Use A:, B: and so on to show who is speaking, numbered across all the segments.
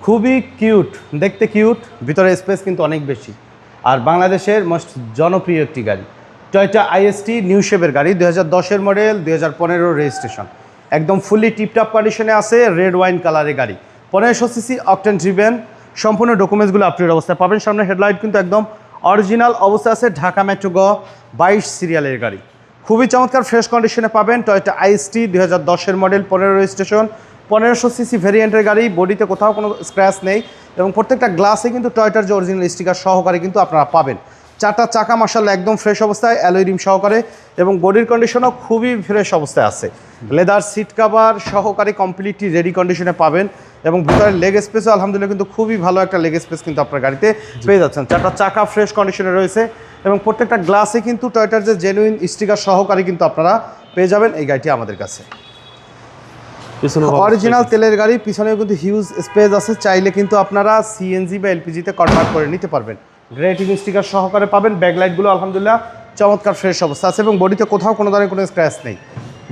A: খুবই কিউট, দেখতে কিউট, ভিতরে স্পেস কিন্তু অনেক বেশি। আর বাংলাদেশের মোস্ট জনপ্রিয় একটি গাড়ি টয়োটা আইএসটি নিউ শেপের গাড়ি, 2010-এর মডেল, 2015 রেজিস্ট্রেশন, একদম ফুললি টিপটপ কন্ডিশনে আছে, রেড ওয়াইন কালারের গাড়ি, 1500 সিসি অকটেন ড্রিভেন, সম্পূর্ণ ডকুমেন্টসগুলো আপডেট অবস্থায় পাবেন। সামনে হেডলাইট কিন্তু একদম অরিজিনাল অবস্থা আছে, ঢাকা মেট্রো গ 22 সিরিয়ালের গাড়ি, খুবই চমৎকার ফ্রেশ কন্ডিশনে পাবেন। টয়োটা আইএসটি 2010-এর মডেল, 15 রেজিস্ট্রেশন, 1500 সিসি ভেরিয়েন্টের গাড়ি, বডিতে কোথাও কোনো স্ক্র্যাচ নেই এবং প্রত্যেকটা গ্লাসে কিন্তু টয়োটার যে অরিজিনাল স্টিকার সহকারে কিন্তু আপনারা পাবেন। চারটা চাকা মাশাআল্লাহ একদম ফ্রেশ অবস্থায়, অ্যালয় রিম সহকারে এবং বডির কন্ডিশনও খুবই ফ্রেশ অবস্থায় আছে। লেদার সিট কভার সহকারে কমপ্লিটলি রেডি কন্ডিশনে পাবেন এবং ভিতরে লেগ স্পেসও আলহামদুলিল্লাহ কিন্তু খুবই ভালো একটা লেগ স্পেস কিন্তু আপনার গাড়িতে পেয়ে যাচ্ছেন। চারটা চাকা ফ্রেশ কন্ডিশনে রয়েছে এবং প্রত্যেকটা গ্লাসে কিন্তু টয়োটার যে জেনুইন স্টিকার সহকারে কিন্তু আপনারা পেয়ে যাবেন এই গাড়িটি আমাদের কাছে। অরিজিনাল তেলের গাড়ি, পিছনেও কিন্তু হিউজ স্পেস আছে, চাইলে কিন্তু আপনারা সিএনজি বা এলপিজিতে কনভার্ট করে নিতে পারবেন। গ্রেটিং স্টিকার সহকারে পাবেন। ব্যাকলাইটগুলো আলহামদুলিল্লাহ চমৎকার ফ্রেশ অবস্থা আছে এবং বডিতে কোথাও কোনো ধরনের কোনো স্ক্র্যাচ নেই।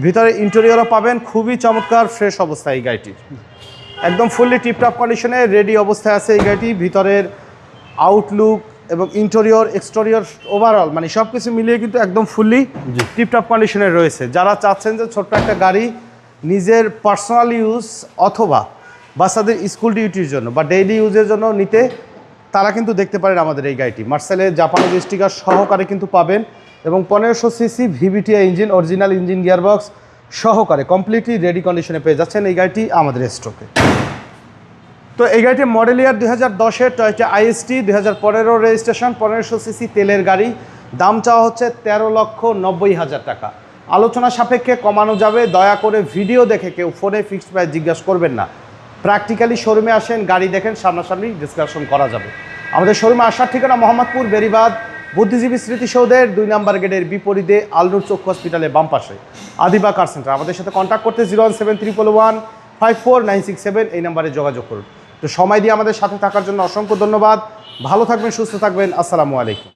A: ভিতরে ইন্টেরিয়রও পাবেন খুবই চমৎকার ফ্রেশ অবস্থা এই গাড়িটির, একদম ফুললি টিপটপ কন্ডিশনে রেডি অবস্থায় আছে এই গাড়িটি। ভিতরের আউটলুক এবং ইন্টেরিয়র এক্সটেরিয়র ওভারঅল মানে সব কিছু মিলিয়ে কিন্তু একদম ফুললি টিপটপ কন্ডিশনে রয়েছে। যারা চাচ্ছেন যে ছোট্ট একটা গাড়ি নিজের পার্সোনাল ইউজ অথবা বাচ্চাদের স্কুল ডিউটির জন্য বা ডেইলি ইউজের জন্য নিতে, তারা কিন্তু দেখতে পারেন আমাদের এই গাড়িটি। মার্সেলের জাপানিজ স্টিকার সহকারে কিন্তু পাবেন এবং 1500 CC VVTi engine, original engine gearbox সহকারে কমপ্লিটলি রেডি কন্ডিশনে পেয়ে যাচ্ছেন এই গাড়িটি আমাদের স্টকে। তো এই গাড়িটি মডেল ইয়ার 2010-এর টয়োটা আইএসটি, 2015 রেজিস্ট্রেশন, 1500 সিসি তেলের গাড়ি, দাম চাওয়া হচ্ছে 13,90,000 টাকা। আলোচনা সাপেক্ষে কমানো যাবে, দয়া করে ভিডিও দেখে কেউ ফোনে ফিক্সড প্রাইস জিজ্ঞাসা করবেন না। প্র্যাকটিক্যালি শোরুমে আসেন, গাড়ি দেখেন, সামনাসামনি ডিসকাশন করা যাবে। আমাদের শোরুমে আসার ঠিকানা মোহাম্মদপুর বেরিবাদ বুদ্ধিজীবী স্মৃতিসৌধের 2 নম্বর গেটের বিপরীতে আলনুর চক্ষু হসপিটালের বাম পাশে আদিবা কার সেন্টার। আমাদের সাথে কন্ট্যাক্ট করতে 01711154967 এই নাম্বারে যোগাযোগ করুন। তো সময় দিয়ে আমাদের সাথে থাকার জন্য অসংখ্য ধন্যবাদ। ভালো থাকবেন, সুস্থ থাকবেন। আসসালামু আলাইকুম।